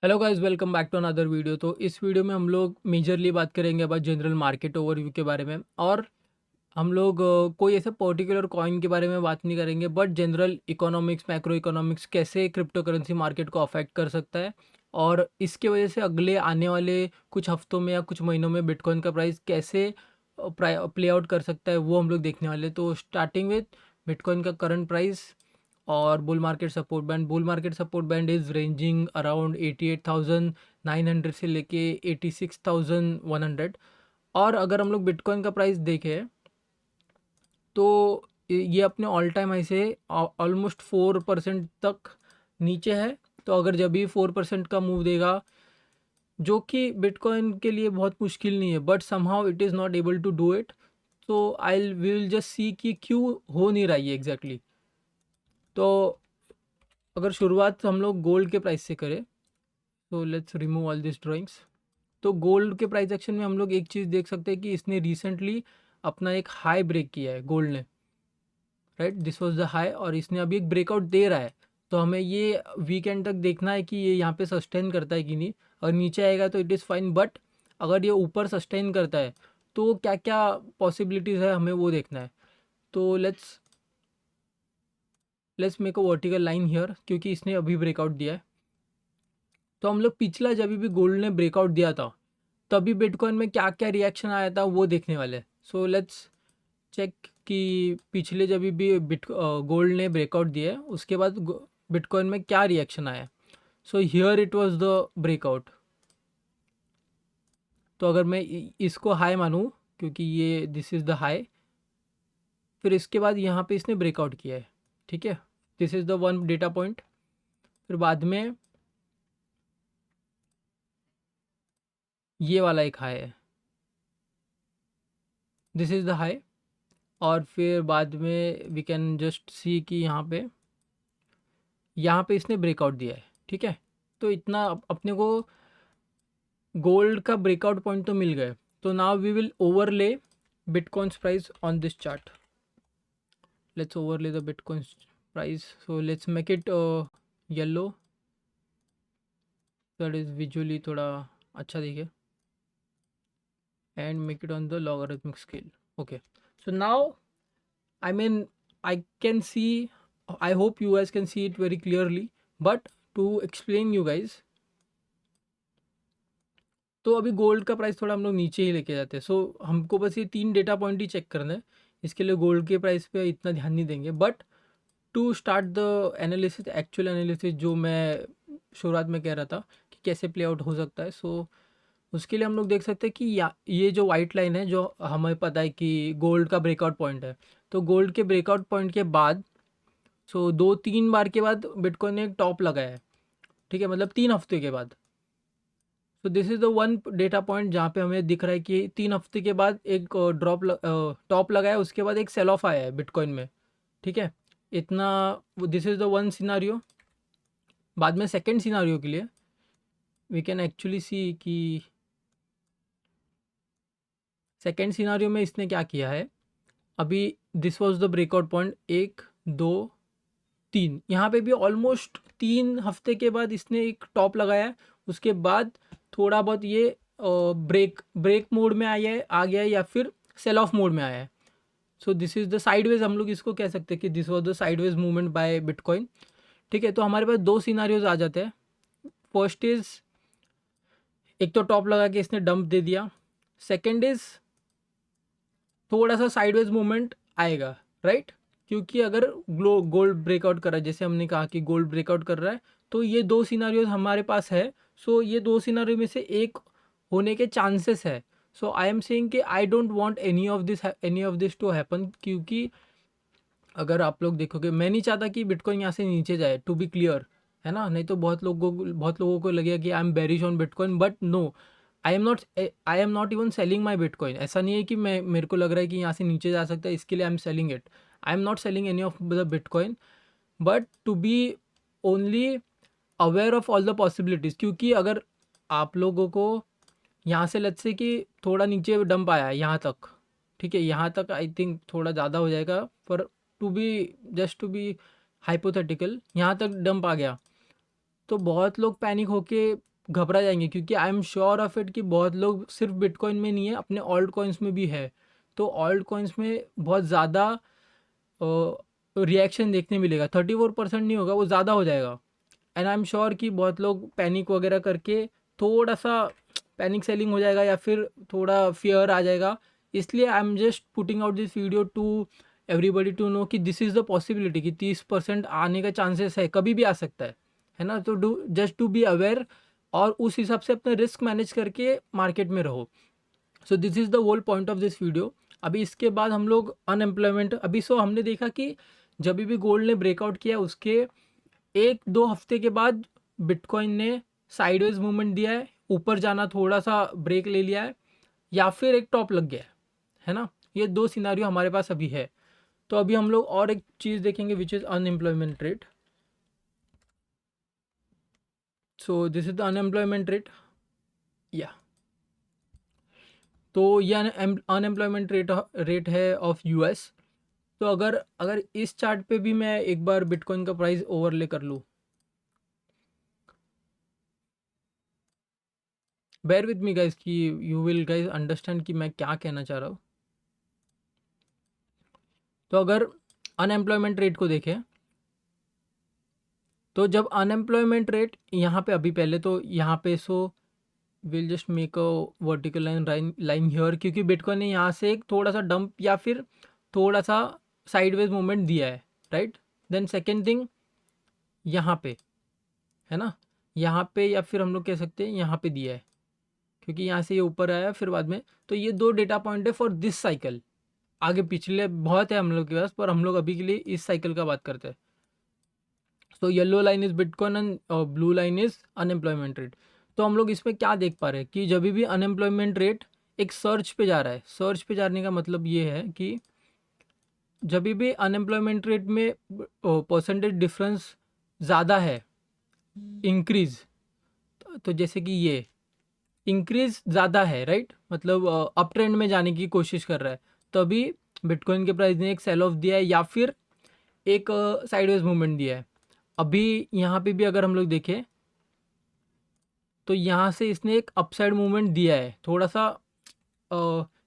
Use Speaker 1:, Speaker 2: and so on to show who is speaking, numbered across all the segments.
Speaker 1: Hello guys, welcome back to another video. तो इस video में हम लोग मेजरली बात करेंगे अबाउट जनरल मार्केट ओवरव्यू के बारे में। और हम लोग कोई ऐसे पर्टिकुलर कॉइन के बारे में बात नहीं करेंगे, but general economics, macro economics कैसे क्रिप्टो करेंसी मार्केट को अफेक्ट कर सकता है, और इसके वजह से अगले आने वाले कुछ हफ्तों में या कुछ महीनों में बिटकॉइन का प्राइस कैसे प्ले आउट कर सकता है, वो हम लोग देखने वाले हैं। तो स्टार्टिंग विथ बिटकॉइन का करंट प्राइस और bull market support band. Bull market support band is ranging around 88,900 से लेके 86,100। और अगर हम लोग बिटकॉइन का प्राइस देखें तो ये अपने ऑल टाइम हाई से ऑलमोस्ट 4% तक नीचे है। तो अगर जब भी 4% का मूव देगा, जो कि बिटकॉइन के लिए बहुत मुश्किल नहीं है, but somehow it is not able to do it. तो आई विल जस्ट सी कि क्यों हो नहीं रहा है एग्जैक्टली। तो अगर शुरुआत हम लोग गोल्ड के प्राइस से करें, तो let's remove all this drawings. तो गोल्ड के प्राइस एक्शन में हम लोग एक चीज़ देख सकते हैं कि इसने रिसेंटली अपना एक हाई ब्रेक किया है गोल्ड ने, right. This was the high और इसने अभी एक ब्रेकआउट दे रहा है। तो हमें ये वीकेंड तक देखना है कि ये यहाँ पे सस्टेन करता है कि नहीं। अगर नीचे आएगा तो इट इज़ फाइन, बट अगर ये ऊपर सस्टेन करता है तो क्या क्या पॉसिबिलिटीज़ है, हमें वो देखना है। तो let's make a vertical line here, क्योंकि इसने अभी ब्रेकआउट दिया है। तो हम लोग पिछला जब भी गोल्ड ने ब्रेकआउट दिया था, तभी बिटकॉइन में क्या क्या रिएक्शन आया था वो देखने वाले। सो लेट्स चेक कि पिछले जब भी गोल्ड ने ब्रेकआउट दिया है, उसके बाद बिटकॉइन में क्या रिएक्शन आया। So here it was the breakout. तो अगर मैं इसको हाई मानूँ, क्योंकि ये दिस इज़ द हाई, फिर इसके बाद यहाँ पे इसने ब्रेकआउट किया है, ठीक है। This is the one data point. फिर बाद में ये वाला एक हाई है, दिस इज़ द हाई। और फिर बाद में वी कैन जस्ट सी कि यहाँ पे इसने ब्रेकआउट दिया है, ठीक है। तो इतना अपने को गोल्ड का ब्रेकआउट पॉइंट तो मिल गए। तो now we will overlay bitcoins price on this chart. Let's overlay the bitcoins price. So let's make it yellow, that is visually थोड़ा अच्छा दिखे, and make it on the logarithmic scale. Okay, so now I mean, I can see, I hope you guys can see it very clearly, but to explain you guys, तो अभी gold का price थोड़ा हम लोग नीचे ही लेके जाते हैं। सो हमको बस ये 3 डेटा पॉइंट ही चेक करना है। इसके लिए गोल्ड के प्राइस पे इतना ध्यान नहीं देंगे, but to start the analysis, actual analysis जो मैं शुरुआत में कह रहा था कि कैसे प्ले आउट हो सकता है, सो उसके लिए हम लोग देख सकते हैं कि ये जो वाइट लाइन है, जो हमें पता है कि गोल्ड का ब्रेकआउट पॉइंट है। तो गोल्ड के ब्रेकआउट पॉइंट के बाद, सो 2-3 बार के बाद बिटकॉइन ने एक टॉप लगाया है, ठीक है, मतलब 3 हफ्ते के बाद। सो this is the one data point जहाँ पे हमें दिख रहा है कि 3 हफ्ते के बाद एक टॉप लगाया है, उसके बाद एक सेल ऑफ आया है बिटकॉइन में, ठीक है। इतना, this is the one scenario. बाद में सेकेंड सिनारियो के लिए वी कैन एक्चुअली सी कि सेकेंड सिनारियो में इसने क्या किया है। अभी this was the breakout point 1, 2, 3, यहाँ पे भी ऑलमोस्ट 3 हफ्ते के बाद इसने एक टॉप लगाया है। उसके बाद थोड़ा बहुत ये ब्रेक मोड में आ गया है, या फिर सेल ऑफ मोड में आया है। सो दिस इज़ द साइडवेज, हम लोग इसको कह सकते हैं कि this was the sideways movement by bitcoin, ठीक है। तो हमारे पास दो सिनारियोज आ जाते हैं। फर्स्ट इज़, एक तो टॉप लगा के इसने डंप दे दिया। सेकेंड इज़ थोड़ा सा साइडवेज मूवमेंट आएगा, राइट। क्योंकि अगर गोल्ड ब्रेकआउट कर रहा है, जैसे हमने कहा कि गोल्ड ब्रेकआउट कर रहा है, तो ये दो सिनारियोज हमारे पास है। सो ये दो सिनारियो में से एक होने के चांसेस है। सो आई एम सेइंग कि I don't want any of this to happen, क्योंकि अगर आप लोग देखोगे, मैं नहीं चाहता कि बिटकॉइन यहाँ से नीचे जाए, टू बी क्लियर, है ना। नहीं तो बहुत लोगों को लगेगा कि I am bearish on bitcoin, but no, I am not even selling my bitcoin. ऐसा नहीं है कि मेरे को लग रहा है कि यहाँ से नीचे जा सकता है इसके लिए I am selling it. I am not selling any of the bitcoin, but to be only aware of all the possibilities. क्योंकि अगर आप लोगों को यहाँ से लेट्स से कि थोड़ा नीचे डंप आया है यहाँ तक, ठीक है, यहाँ तक आई थिंक थोड़ा ज़्यादा हो जाएगा, पर to be just to be hypothetical, यहाँ तक डंप आ गया, तो बहुत लोग पैनिक होके घबरा जाएंगे, क्योंकि I am sure of it कि बहुत लोग सिर्फ बिटकॉइन में नहीं है, अपने ऑल्ट कॉइन्स में भी है। तो ऑल्ट कॉइन्स में बहुत ज़्यादा रिएक्शन देखने मिलेगा, 34% नहीं होगा, वो ज़्यादा हो जाएगा। एंड आई एम श्योर कि बहुत लोग पैनिक वगैरह करके थोड़ा सा पैनिक सेलिंग हो जाएगा या फिर थोड़ा फियर आ जाएगा। इसलिए I am just putting out this video to everybody to know कि दिस इज़ द पॉसिबिलिटी कि 30% आने का चांसेस है, कभी भी आ सकता है ना। तो जस्ट टू बी अवेयर और उस हिसाब से अपना रिस्क मैनेज करके मार्केट में रहो। So this is the whole point of this video. अभी इसके बाद हम लोग अनएम्प्लॉयमेंट, अभी हमने देखा कि जब भी गोल्ड ने ब्रेकआउट किया उसके 1-2 हफ्ते के बाद बिटकॉइन ने साइडवेज मूवमेंट दिया है, ऊपर जाना थोड़ा सा ब्रेक ले लिया है, या फिर एक टॉप लग गया है ना। ये 2 सिनारियो हमारे पास अभी है। तो अभी हम लोग और एक चीज़ देखेंगे which is unemployment rate. So this is the unemployment rate या। तो ये अनएम्प्लॉयमेंट रेट है ऑफ यूएस। तो अगर अगर इस चार्ट पे भी मैं एक बार बिटकॉइन का प्राइस ओवरले कर लूँ, बेयर विथ मी गाइस कि यू विल गाइस अंडरस्टैंड कि मैं क्या कहना चाह रहा हूँ। तो अगर अनएम्प्लॉयमेंट रेट को देखें, तो जब अनएम्प्लॉयमेंट रेट यहाँ पे, अभी पहले तो यहाँ पे will just make a vertical line here, क्योंकि बिटकॉइन ने यहाँ से एक थोड़ा सा डंप या फिर थोड़ा सा साइडवेज मूवमेंट दिया है, राइट। देन सेकेंड थिंग यहाँ पे है ना, यहाँ पे या फिर हम लोग कह सकते हैं यहाँ पे दिया है, क्योंकि यहाँ से ये ऊपर आया फिर बाद में। तो ये 2 डेटा पॉइंट है फॉर दिस साइकिल। आगे पिछले बहुत है हम लोग के पास, पर हम लोग अभी के लिए इस साइकिल का बात करते हैं। तो yellow line is bitcoin and blue line is unemployment rate. तो हम लोग इसमें क्या देख पा रहे हैं कि जब भी अनएम्प्लॉयमेंट रेट एक सर्च पे जा रहा है, सर्च पे जाने का मतलब ये है कि जब भी अनएम्प्लॉयमेंट रेट में परसेंटेज डिफरेंस ज़्यादा है, इंक्रीज, तो जैसे कि ये इंक्रीज ज़्यादा है, राइट, मतलब अप ट्रेंड में जाने की कोशिश कर रहा है, तभी बिटकॉइन के प्राइस ने एक सेल ऑफ दिया है या फिर एक साइडवेज मूवमेंट दिया है। अभी यहाँ पे भी अगर हम लोग देखें तो यहाँ से इसने एक अपसाइड मूवमेंट दिया है, थोड़ा सा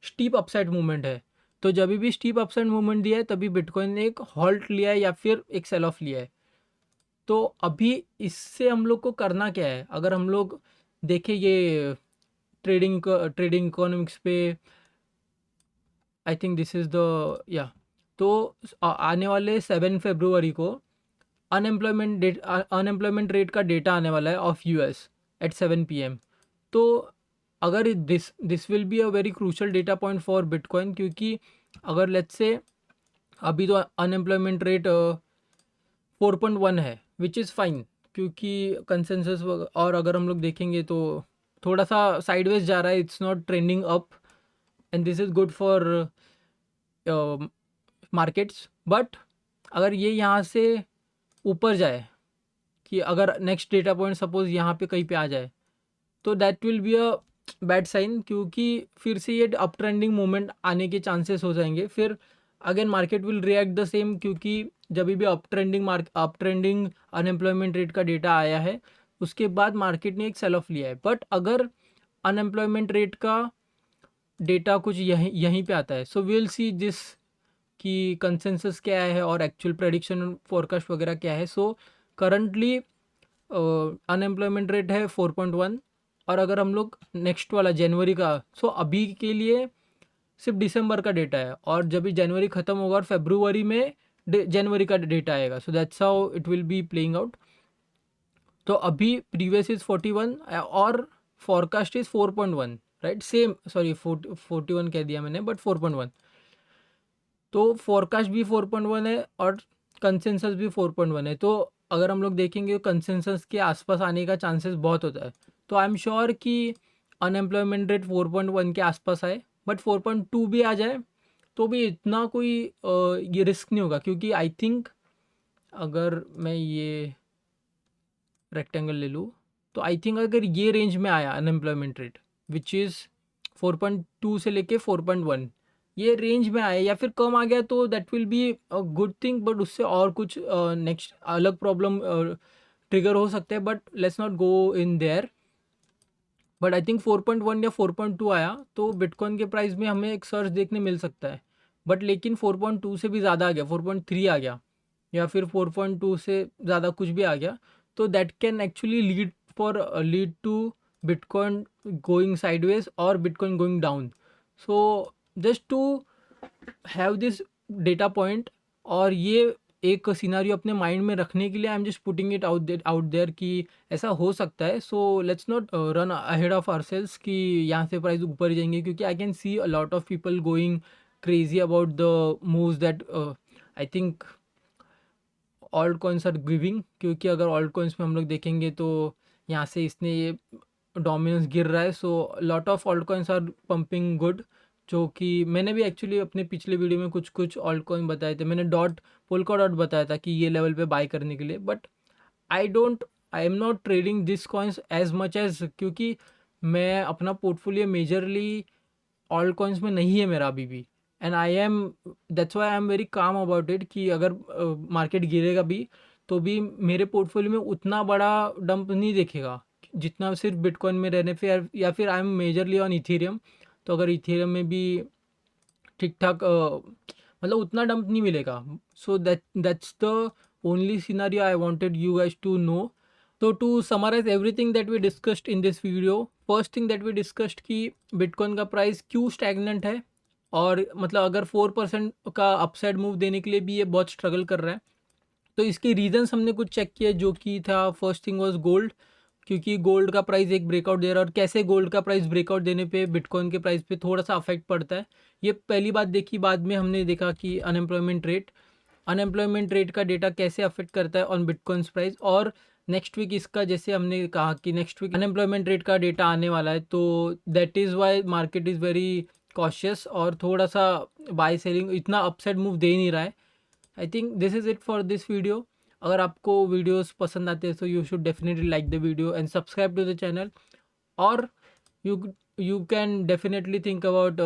Speaker 1: स्टीप अपसाइड मूवमेंट है। तो जब भी स्टीप अपसाइड मूवमेंट दिया है तभी बिटकॉइन ने एक हॉल्ट लिया है या फिर एक सेल ऑफ लिया है। तो अभी इससे हम लोग को करना क्या है, अगर हम लोग देखें ये ट्रेडिंग इकोनॉमिक्स पे, I think this is the या। तो आने वाले 7 फरवरी को अनएम्प्लॉयमेंट रेट का डेटा आने वाला है ऑफ यूएस एट 7 PM। तो अगर this will be a very crucial data point for bitcoin, क्योंकि अगर लेट्स से अभी तो अनएम्प्लॉयमेंट रेट 4.1 है विच इज़ फाइन, क्योंकि कंसेंसस, और अगर हम लोग देखेंगे तो थोड़ा सा साइडवेज जा रहा है, it's not trending up, and this is good for markets. But अगर ये यहाँ से ऊपर जाए, कि अगर नेक्स्ट डेटा पॉइंट सपोज यहाँ पे कहीं पे आ जाए, तो that will be a bad sign, क्योंकि फिर से ये अप ट्रेंडिंग मूवमेंट आने के चांसेस हो जाएंगे। फिर again market will react the same, क्योंकि जब भी अप ट्रेंडिंग अनएम्प्लॉयमेंट रेट का डेटा आया है उसके बाद मार्केट ने एक सेल ऑफ लिया है। बट अगर अनएम्प्लॉयमेंट रेट का डेटा कुछ यहीं पे आता है, सो विल सी दिस कि कंसेंसस क्या है और एक्चुअल प्रेडिक्शन फोरकास्ट वगैरह क्या है। सो करंटली अनएम्प्लॉयमेंट रेट है 4.1, और अगर हम लोग नेक्स्ट वाला जनवरी का, सो अभी के लिए सिर्फ दिसंबर का डेटा है, और जब भी जनवरी ख़त्म होगा और फरवरी में जनवरी का डेटा आएगा, so that's how it will be playing out. तो अभी प्रीवियस इज़ 41 और forecast is 4.1, right, same, sorry 41 कह दिया मैंने, बट 4.1। तो फोरकास्ट भी 4.1 है और कंसेंसस भी 4.1 है। तो अगर हम लोग देखेंगे कंसेंसस के आसपास आने का चांसेस बहुत होता है। तो आई एम श्योर कि अनएम्प्लॉयमेंट रेट 4.1 के आसपास आए, बट 4.2 भी आ जाए तो भी इतना कोई ये रिस्क नहीं होगा, क्योंकि आई थिंक अगर मैं ये रेक्टेंगल ले लूँ तो आई थिंक अगर ये रेंज में आया अनएम्प्लॉयमेंट रेट विच इज़ 4.2 से लेके 4.1, ये रेंज में आया या फिर कम आ गया, तो that will be a good thing. But उससे और कुछ नेक्स्ट अलग प्रॉब्लम ट्रिगर हो सकते हैं, but let's not go in their. But I think 4.1 या 4.2 आया तो बिटकॉइन के प्राइस में हमें एक सर्च देखने मिल सकता है। बट लेकिन 4.2 से भी ज़्यादा आ गया, 4.3 आ गया, या फिर 4.2 से ज़्यादा कुछ भी आ गया, तो that can actually lead to bitcoin going sideways और bitcoin going down. So just to have this data point, और ये एक सिनारियो अपने माइंड में रखने के लिए I am just putting it out there कि ऐसा हो सकता है। So let's not run ahead of ourselves कि यहाँ से प्राइस ऊपर जाएंगे, क्योंकि I can see a lot of people going crazy about the moves that I think alt coins are giving. क्योंकि अगर ऑल्ट कॉइन्स में हम लोग देखेंगे तो यहाँ से इसने ये डोमिनेंस गिर रहा है, so lot of alt coins are pumping good. जो कि मैंने भी एक्चुअली अपने पिछले वीडियो में कुछ कुछ ऑल्ट कॉइन बताए थे, मैंने पोल्का डॉट बताया था कि ये लेवल पे बाय करने के लिए। But I am not trading this coins as much as, क्योंकि मैं अपना पोर्टफोलियो मेजरली ऑल्ट कॉइन्स में नहीं है मेरा अभी भी। And I am that's why I am very calm about it कि अगर मार्केट गिरेगा भी तो भी मेरे पोर्टफोलियो में उतना बड़ा डंप नहीं दिखेगा जितना सिर्फ बिटकॉइन में रहने पे, या फिर I am majorly on Ethereum. तो अगर इथेरियम में भी ठीक ठाक मतलब उतना डंप नहीं मिलेगा। So that's the only scenario I wanted you guys to know. So to summarize everything that we discussed in this video, first thing that we discussed कि बिटकॉइन का प्राइस क्यों स्टैगनेंट है, और मतलब अगर 4% का अपसाइड मूव देने के लिए भी ये बहुत स्ट्रगल कर रहा है। तो इसके रीजंस हमने कुछ चेक किए, जो कि था फर्स्ट थिंग वाज गोल्ड, क्योंकि गोल्ड का प्राइस एक ब्रेकआउट दे रहा है, और कैसे गोल्ड का प्राइस ब्रेकआउट देने पे बिटकॉइन के प्राइस पे थोड़ा सा अफेक्ट पड़ता है, ये पहली बात देखी। बाद में हमने देखा कि अनएम्प्लॉयमेंट रेट का डेटा कैसे अफेक्ट करता है ऑन बिटकॉइंस प्राइस। और नेक्स्ट वीक इसका, जैसे हमने कहा कि नेक्स्ट वीक अनएम्प्लॉयमेंट रेट का डेटा आने वाला है, तो that is why market is very cautious, और थोड़ा सा बाय सेलिंग इतना अपसाइड मूव दे नहीं रहा है। I think this is it for this video. अगर आपको वीडियोस पसंद आते हैं तो you should definitely like the video and subscribe to the channel, और you can definitely think about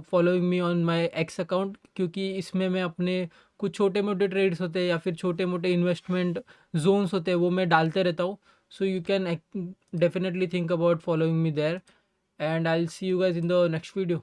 Speaker 1: following me on my X account, क्योंकि इसमें मैं अपने कुछ छोटे मोटे ट्रेड्स होते हैं या फिर छोटे मोटे इन्वेस्टमेंट जोन्स होते हैं वो मैं डालते रहता हूँ। So you can definitely think about following me there, and I will see you guys in the next video.